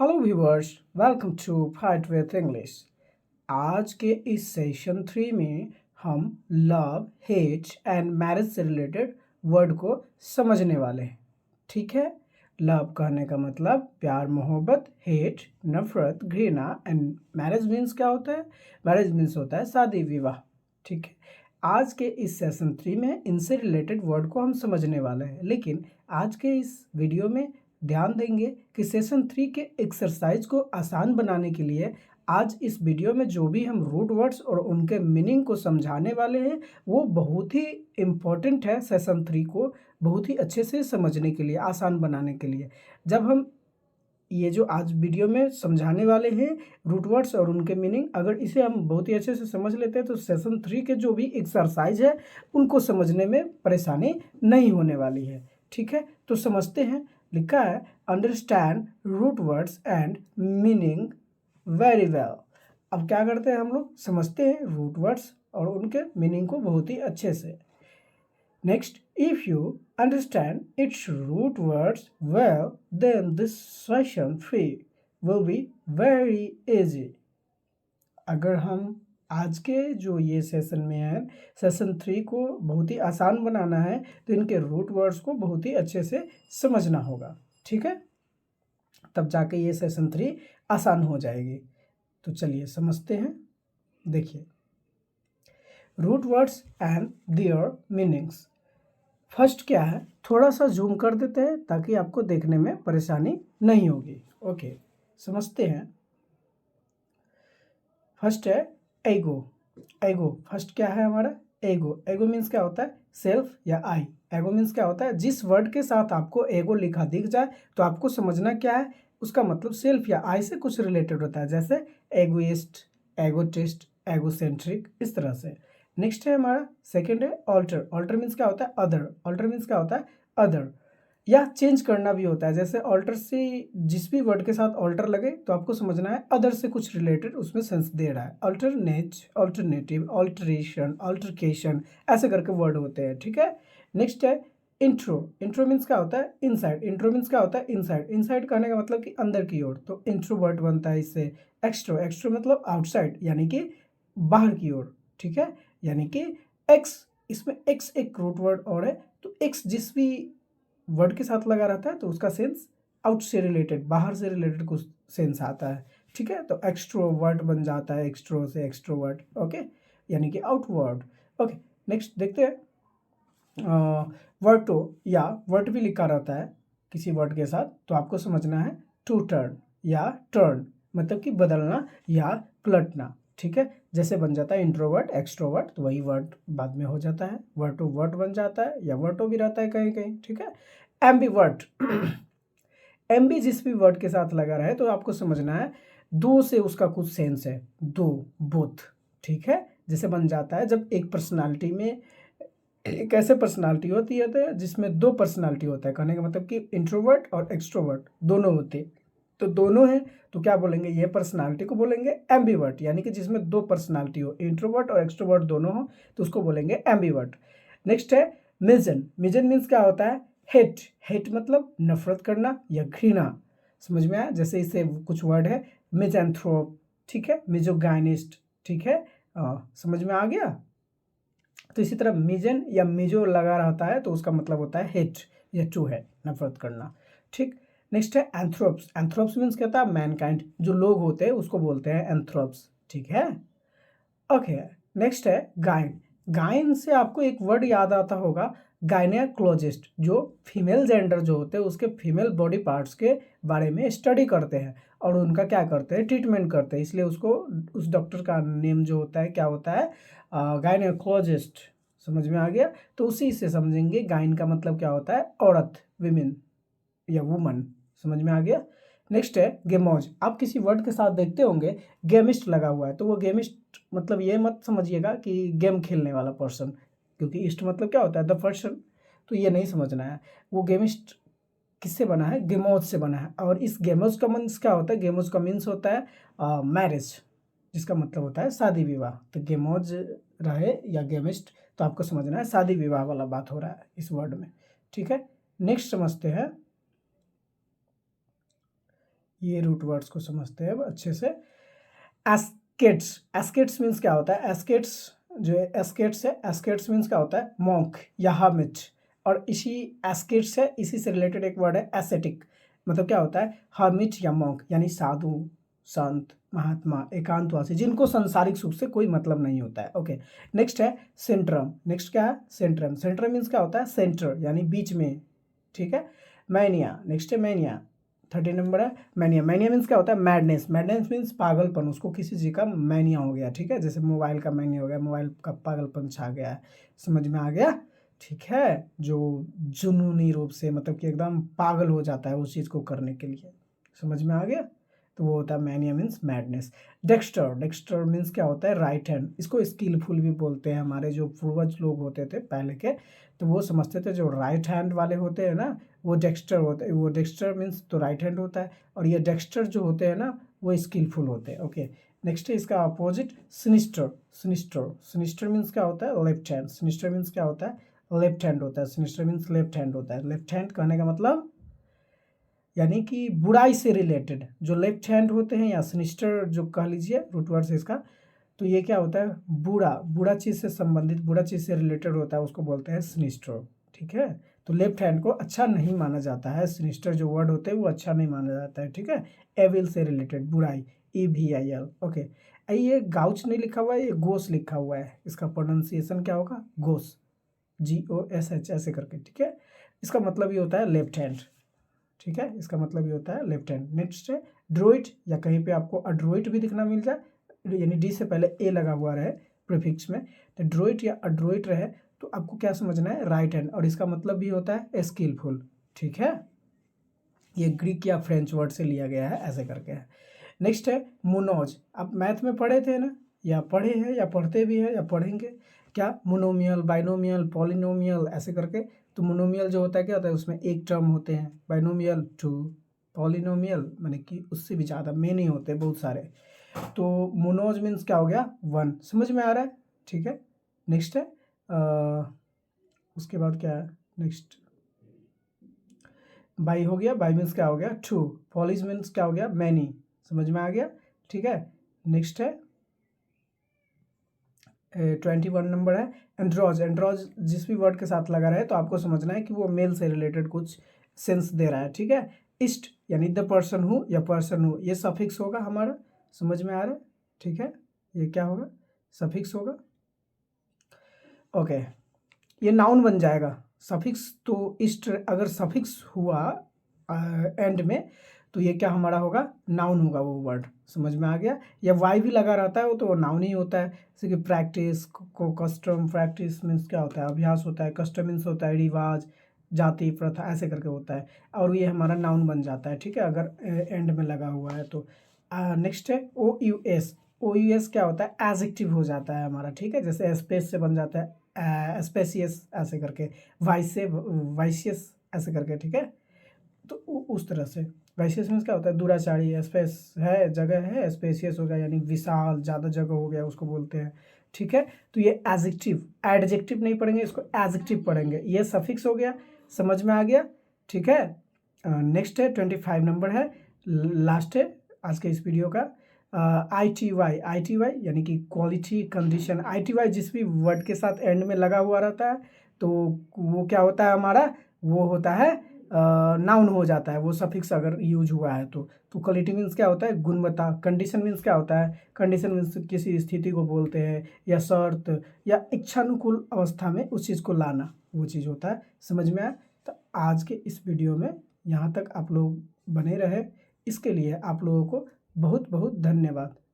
Hello viewers, welcome to fight with English. आज के इस सेशन 3 में हम लव, हेट एंड मैरिज से रिलेटेड वर्ड को समझने वाले हैं। ठीक है। लव कहने का मतलब प्यार मोहब्बत, हेट नफरत घृणा एंड मैरिज मीन्स क्या होता है? मैरिज मीन्स होता है शादी विवाह। ठीक है। आज के इस सेशन 3 में इनसे रिलेटेड वर्ड को हम समझने वाले हैं, लेकिन आज के इस वीडियो में ध्यान देंगे कि सेशन 3 के एक्सरसाइज को आसान बनाने के लिए आज इस वीडियो में जो भी हम रूट वर्ड्स और उनके मीनिंग को समझाने वाले हैं वो बहुत ही इम्पोर्टेंट है। सेशन 3 को बहुत ही अच्छे से समझने के लिए, आसान बनाने के लिए। जब हम ये जो आज वीडियो में समझाने वाले हैं रूट वर्ड्स और उनके मीनिंग, अगर इसे हम बहुत ही अच्छे से समझ लेते हैं तो सेशन 3 के जो भी एक्सरसाइज है उनको समझने में परेशानी नहीं होने वाली है। ठीक है, तो समझते हैं। लिखा है understand root words and meaning very well. अब क्या करते हैं हम लोग? समझते हैं रूट वर्ड्स और उनके मीनिंग को बहुत ही अच्छे से। Next, if you understand its root words well, then this session 3 will be very easy. अगर हम आज के जो ये सेशन में है, सेशन 3 को बहुत ही आसान बनाना है तो इनके रूट वर्ड्स को बहुत ही अच्छे से समझना होगा। ठीक है, तब जाके ये सेशन 3 आसान हो जाएगी। तो चलिए समझते हैं। देखिए, root words and their meanings. First क्या है, थोड़ा सा जूम कर देते हैं ताकि आपको देखने में परेशानी नहीं होगी। ओके, समझते हैं। फर्स्ट है एगो। एगो फर्स्ट क्या है हमारा? एगो। एगो मीन्स क्या होता है? सेल्फ या आई। एगो मीन्स क्या होता है? जिस वर्ड के साथ आपको एगो लिखा दिख जाए तो आपको समझना क्या है, उसका मतलब सेल्फ या आई से कुछ रिलेटेड होता है, जैसे एगोइस्ट, एगोटिस्ट, एगोसेंट्रिक, इस तरह से। नेक्स्ट है हमारा सेकेंड है ऑल्टर। ऑल्टर मीन्स क्या होता है? अदर। ऑल्टर मीन्स क्या होता है? अदर, या चेंज करना भी होता है। जैसे ऑल्टर से जिस भी वर्ड के साथ ऑल्टर लगे तो आपको समझना है अदर से कुछ रिलेटेड उसमें सेंस दे रहा है। अल्टरनेट, अल्टरनेटिव, अल्टरेशन, अल्टरकेशन, ऐसे करके वर्ड होते हैं। ठीक है। नेक्स्ट है इंट्रो। इंट्रो मीन्स क्या होता है? इनसाइड। इंट्रो मीन्स क्या होता है? इनसाइड। इनसाइड कहने का मतलब कि अंदर की ओर, तो इंट्रोवर्ट बनता है इससे। एक्स्ट्रो। एक्स्ट्रो मतलब आउटसाइड, यानी कि बाहर की ओर। ठीक है, यानी कि एक्स, इसमें एक्स एक रूट वर्ड और है, तो एक्स जिस भी वर्ड के साथ लगा रहता है तो उसका सेंस आउट से रिलेटेड, बाहर से रिलेटेड कुछ सेंस आता है। ठीक है, तो एक्सट्रोवर्ट बन जाता है, एक्सट्रो से एक्सट्रोवर्ट। ओके, यानी कि आउटवर्ड। ओके, नेक्स्ट देखते हैं। वर्टो या वर्ट भी लिखा रहता है किसी वर्ड के साथ तो आपको समझना है टू टर्न या टर्न, मतलब कि बदलना या पलटना। ठीक है, जैसे बन जाता है इंट्रोवर्ट एक्सट्रोवर्ट, तो वही वर्ड बाद में हो जाता है, वर्टो वर्ट बन जाता है, या वर्टो भी रहता है कहीं कहीं। ठीक है, एम्बीवर्ट। एम्बी जिस भी वर्ड के साथ लगा रहे तो आपको समझना है दो से उसका कुछ सेंस है, दो, बोथ। ठीक है, जैसे बन जाता है जब एक पर्सनालिटी में, एक ऐसे पर्सनालिटी होती है तो जिसमें दो पर्सनालिटी होता है, कहने का मतलब कि इंट्रोवर्ट और एक्सट्रोवर्ट दोनों होते हैं, तो दोनों हैं तो क्या बोलेंगे? ये पर्सनालिटी को बोलेंगे एम्बीवर्ट, यानी कि जिसमें दो पर्सनालिटी हो, इंट्रोवर्ट और एक्सट्रोवर्ट दोनों हो तो उसको बोलेंगे एम्बीवर्ट। नेक्स्ट है मिजन। मिजन मीन्स क्या होता है? हेट। हेट मतलब नफरत करना या घृणा। समझ में आया? जैसे इससे कुछ वर्ड है मिजैंथ्रोप, ठीक है, मिजोगाइनिस्ट। ठीक है, समझ में आ गया? तो इसी तरह मिजन या मिजो लगा रहता है तो उसका मतलब होता है हेट या टू है, नफरत करना। ठीक, नेक्स्ट है एंथ्रोप्स। एंथ्रोप्स मीन्स क्या होता है? मैनकाइंड, जो लोग होते हैं उसको बोलते हैं एंथ्रोप्स। ठीक है, ओके। नेक्स्ट है गाइन। गाइन से आपको एक वर्ड याद आता होगा, गायनेकोलॉजिस्ट, जो फीमेल जेंडर जो होते हैं उसके फीमेल बॉडी पार्ट्स के बारे में स्टडी करते हैं और उनका क्या करते हैं? ट्रीटमेंट करते हैं, इसलिए उसको, उस डॉक्टर का नेम जो होता है क्या होता है? गायनेकोलॉजिस्ट। समझ में आ गया? तो उसी से समझेंगे गाइन का मतलब क्या होता है? औरत, विमेन या वुमन। समझ में आ गया? नेक्स्ट है गेमोज। आप किसी वर्ड के साथ देखते होंगे गेमिस्ट लगा हुआ है, तो वो गेमिस्ट मतलब ये मत समझिएगा कि गेम खेलने वाला पर्सन, क्योंकि ईस्ट मतलब क्या होता है? द पर्सन, तो ये नहीं समझना है। वो गेमिस्ट किससे बना है? गेमोज से बना है। और इस गेमोज का मीन्स क्या होता है? गेमोज का मीन्स होता है मैरिज, जिसका मतलब होता है शादी विवाह। तो गेमोज रहे या गेमिस्ट, तो आपको समझना है शादी विवाह वाला बात हो रहा है इस वर्ड में। ठीक है, नेक्स्ट समझते हैं ये रूट वर्ड्स को समझते हैं अब अच्छे से। एस्केट्स, एस्केट्स मीन्स क्या होता है? एस्केट्स जो है एस्केट्स है, एस्केट्स मीन्स क्या होता है? मॉन्क या हर्मिट। और इसी एस्केट्स है, इसी से रिलेटेड एक वर्ड है एसेटिक, मतलब क्या होता है? हर्मिट या मॉन्क, यानी साधु, संत, महात्मा, एकांतवासी, जिनको संसारिक सुख से कोई मतलब नहीं होता है। ओके, नेक्स्ट है सेंट्रम। नेक्स्ट क्या है? सेंट्रम। सेंट्रम मीन्स क्या होता है? सेंटर, यानी बीच में, ठीक है। मैनिया, नेक्स्ट है मैनिया, 13 नंबर है मैनिया। मैनिया मीन्स क्या होता है? मैडनेस। मैडनेस मीन्स पागलपन, उसको किसी चीज़ का मैनिया हो गया, ठीक है। जैसे मोबाइल का मैनिया हो गया, मोबाइल का पागलपन छा गया है, समझ में आ गया, ठीक है। जो जुनूनी रूप से मतलब कि एकदम पागल हो जाता है उस चीज़ को करने के लिए, समझ में आ गया, तो वो होता है mania means madness. Dexter, Dexter means क्या होता है? Right hand. इसको स्किलफुल भी बोलते हैं। हमारे जो पूर्वज लोग होते थे पहले के, तो वो समझते थे जो राइट हैंड वाले होते हैं ना, वो डेक्स्टर होते हैं। वो डेक्स्टर मीन्स तो राइट हैंड होता है, और ये डेक्स्टर जो होते हैं ना, वो स्किलफुल होते हैं। ओके, नेक्स्ट है इसका opposite sinister. Sinister, sinister means क्या होता है? Left hand. सिनिस्टर मीन्स क्या होता है? लेफ्ट हैंड होता है। सिनिस्टर मीन्स लेफ्ट हैंड होता है। लेफ्ट हैंड कहने का मतलब यानी कि बुराई से रिलेटेड जो लेफ्ट हैंड होते हैं, या सिनिस्टर जो कह लीजिए, रूट वर्ड से इसका, तो ये क्या होता है? बुरा, बुरा चीज़ से संबंधित, बुरा चीज़ से रिलेटेड होता है, उसको बोलते हैं सिनिस्टर, ठीक है। तो लेफ्ट हैंड को अच्छा नहीं माना जाता है, सिनिस्टर जो वर्ड होते हैं वो अच्छा नहीं माना जाता है, ठीक है। एविल से रिलेटेड, बुराई, EVIL। ओके, ये गाउच नहीं लिखा हुआ है, ये गोस लिखा हुआ है, इसका प्रोनाउंसिएशन क्या होगा? गोस, GOSH ऐसे करके, ठीक है। इसका मतलब ये होता है लेफ्ट हैंड, ठीक है। इसका मतलब ये होता है लेफ्ट हैंड। नेक्स्ट है ड्रोइट, या कहीं पे आपको अड्रोइट भी दिखना मिल जाए, यानी डी से पहले ए लगा हुआ रहे प्रीफिक्स में, तो ड्रोइट या अड्रोइट रहे, तो आपको क्या समझना है? Right hand. और इसका मतलब भी होता है स्किलफुल, ठीक है। ये ग्रीक या फ्रेंच वर्ड से लिया गया है, ऐसे करके है। नेक्स्ट है मोनोज। आप मैथ में पढ़े थे ना, या पढ़े हैं, या पढ़ते भी हैं, या पढ़ेंगे क्या? मोनोमियल, बाइनोमियल, पॉलिनोमियल, ऐसे करके। तो मोनोमियल जो होता है क्या होता है? उसमें एक टर्म होते हैं, बाइनोमियल 2, पॉलिनोमियल माने कि उससे भी ज़्यादा, मेनी होते हैं, बहुत सारे। तो मोनोज मीन्स क्या हो गया? 1, समझ में आ रहा है, ठीक है। नेक्स्ट है उसके बाद क्या है? नेक्स्ट बाई हो गया, बाई मीन्स क्या हो गया? 2, पॉलिस मीन्स क्या हो गया? मैनी, समझ में आ गया, ठीक है। नेक्स्ट है 21 नंबर है एंड्रोज। एंड्रोज जिस भी वर्ड के साथ लगा रहे तो आपको समझना है कि वो मेल से रिलेटेड कुछ सेंस दे रहा है, ठीक है। इस्ट यानी द पर्सन हूँ या पर्सन हूँ, ये सफिक्स होगा हमारा, समझ में आ रहा है, ठीक है। ये क्या होगा? सफिक्स होगा। ओके, ये नाउन बन जाएगा। सफिक्स तो इस्ट अगर सफिक्स हुआ एंड में, तो ये क्या हमारा होगा? नाउन होगा वो वर्ड, समझ में आ गया। या वाई भी लगा रहता है वो, तो वो नाउन ही होता है। जैसे कि प्रैक्टिस को कस्टम, प्रैक्टिस मीन्स क्या होता है? अभ्यास होता है। कस्टम मीन्स होता है रिवाज, जाति, प्रथा, ऐसे करके होता है, और ये हमारा नाउन बन जाता है, ठीक है, अगर एंड में लगा हुआ है तो। नेक्स्ट है OUS। OUS क्या होता है? एडजेक्टिव हो जाता है हमारा, ठीक है। जैसे स्पेस से बन जाता है स्पेसियस, ऐसे करके, वाइस से वाइसियस, ऐसे करके, ठीक है। तो उस तरह से वाइसियस मीन्स क्या होता है? दुराचारी, स्पेस है, जगह है, स्पेसियस हो गया यानी विशाल, ज़्यादा जगह हो गया, उसको बोलते हैं, ठीक है। तो ये एडजेक्टिव, एडजेक्टिव नहीं पढ़ेंगे, इसको एडजेक्टिव पढ़ेंगे। ये सफिक्स हो गया, समझ में आ गया, ठीक है। नेक्स्ट है 25 नंबर है, लास्ट है आज के इस वीडियो का। ITY, ITY यानी कि क्वालिटी कंडीशन। ITY जिस भी वर्ड के साथ एंड में लगा हुआ रहता है, तो वो क्या होता है हमारा? वो होता है नाउन हो जाता है, वो सफिक्स अगर यूज हुआ है तो क्वालिटी मीन्स क्या होता है? गुणवत्ता। कंडीशन मीन्स क्या होता है? कंडीशन मीन्स किसी स्थिति को बोलते हैं, या शर्त, या इच्छानुकूल अवस्था में उस चीज़ को लाना, वो चीज़ होता है, समझ में आया। तो आज के इस वीडियो में यहाँ तक आप लोग बने रहे, इसके लिए आप लोगों को बहुत बहुत धन्यवाद।